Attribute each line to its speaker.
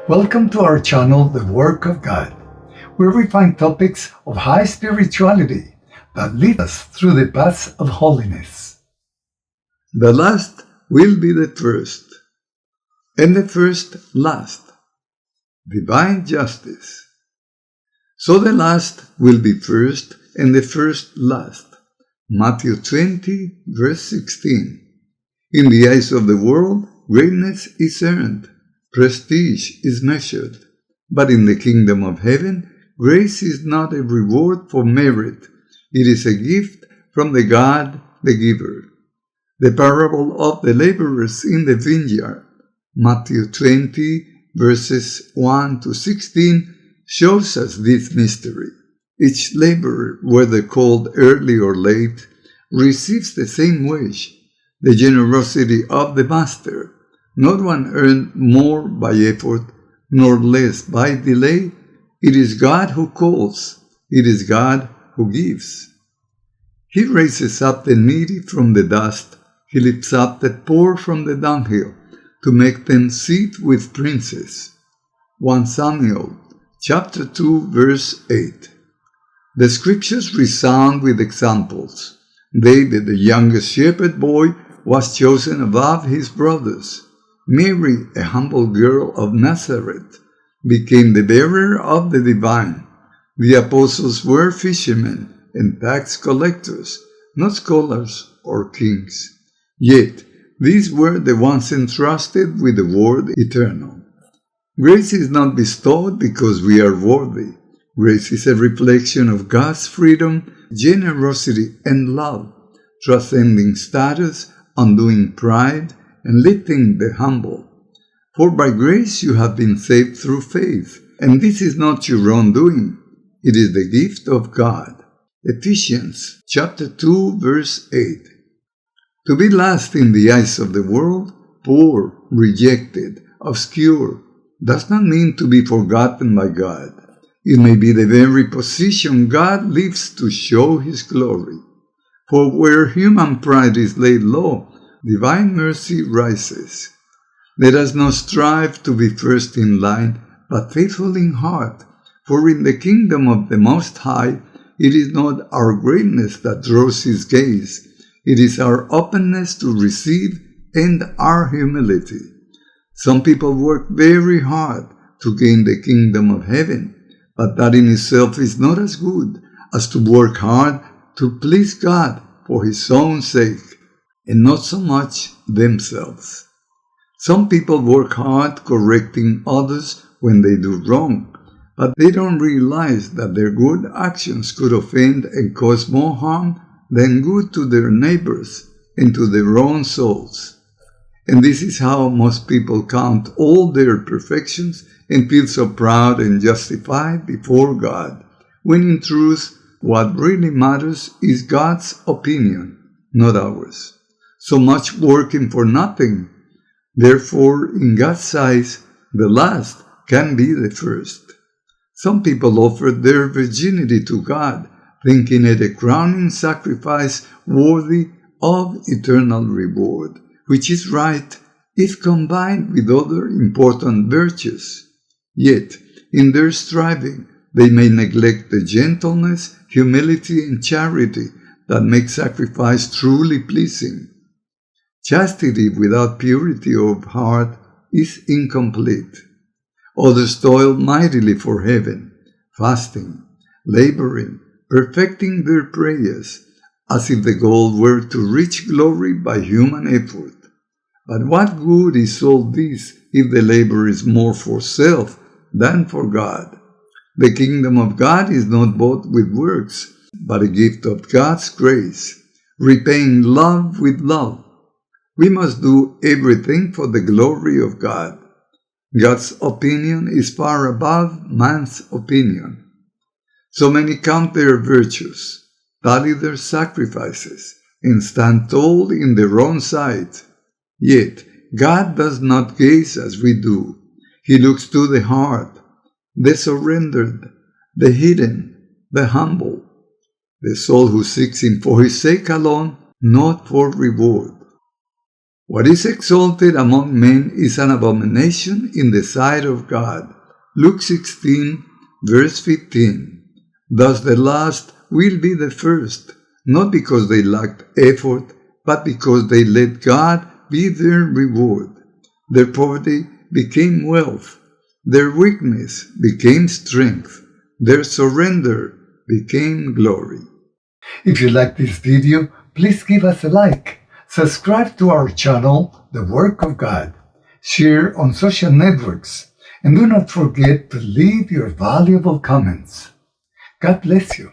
Speaker 1: Welcome to our channel, The Work of God, where we find topics of high spirituality that lead us through the paths of holiness.
Speaker 2: The last will be the first, and the first last. Divine Justice. So the last will be first, and the first last. Matthew 20, verse 16. In the eyes of the world, greatness is earned, prestige is measured. But in the kingdom of heaven, grace is not a reward for merit. It is a gift from the God, the giver. The parable of the laborers in the vineyard, Matthew 20, verses 1 to 16, shows us this mystery. Each laborer, whether called early or late, receives the same wage, the generosity of the master. Not one earned more by effort, nor less by delay. It is God who calls. It is God who gives. He raises up the needy from the dust. He lifts up the poor from the dunghill, to make them sit with princes. 1 Samuel chapter 2, verse 8. The scriptures resound with examples. David, the youngest shepherd boy, was chosen above his brothers. Mary, a humble girl of Nazareth, became the bearer of the divine. The apostles were fishermen and tax collectors, not scholars or kings. Yet, these were the ones entrusted with the word eternal. Grace is not bestowed because we are worthy. Grace is a reflection of God's freedom, generosity, and love, transcending status, undoing pride, and lifting the humble. For by grace you have been saved through faith, and this is not your own doing. It is the gift of God. Ephesians chapter 2, verse 8. To be last in the eyes of the world, poor, rejected, obscure, does not mean to be forgotten by God. It may be the very position God leaves to show His glory. For where human pride is laid low, divine mercy rises. Let us not strive to be first in line, but faithful in heart. For in the kingdom of the Most High, it is not our greatness that draws His gaze. It is our openness to receive and our humility. Some people work very hard to gain the kingdom of heaven, but that in itself is not as good as to work hard to please God for His own sake, and not so much themselves. Some people work hard correcting others when they do wrong, but they don't realize that their good actions could offend and cause more harm than good to their neighbors and to their own souls. And this is how most people count all their perfections and feel so proud and justified before God, when in truth, what really matters is God's opinion, not ours. So much working for nothing. Therefore, in God's eyes, the last can be the first. Some people offer their virginity to God, thinking it a crowning sacrifice worthy of eternal reward, which is right if combined with other important virtues. Yet, in their striving, they may neglect the gentleness, humility, and charity that make sacrifice truly pleasing. Chastity without purity of heart is incomplete. Others toil mightily for heaven, fasting, laboring, perfecting their prayers, as if the goal were to reach glory by human effort. But what good is all this if the labor is more for self than for God? The kingdom of God is not bought with works, but a gift of God's grace, repaying love with love. We must do everything for the glory of God. God's opinion is far above man's opinion. So many count their virtues, tally their sacrifices, and stand tall in their own sight. Yet God does not gaze as we do. He looks to the heart, the surrendered, the hidden, the humble, the soul who seeks Him for His sake alone, not for reward. What is exalted among men is an abomination in the sight of God. Luke 16, verse 15. Thus the last will be the first, not because they lacked effort, but because they let God be their reward. Their poverty became wealth. Their weakness became strength. Their surrender became glory.
Speaker 1: If you like this video, please give us a like. Subscribe to our channel, The Work of God. Share on social networks. And do not forget to leave your valuable comments. God bless you.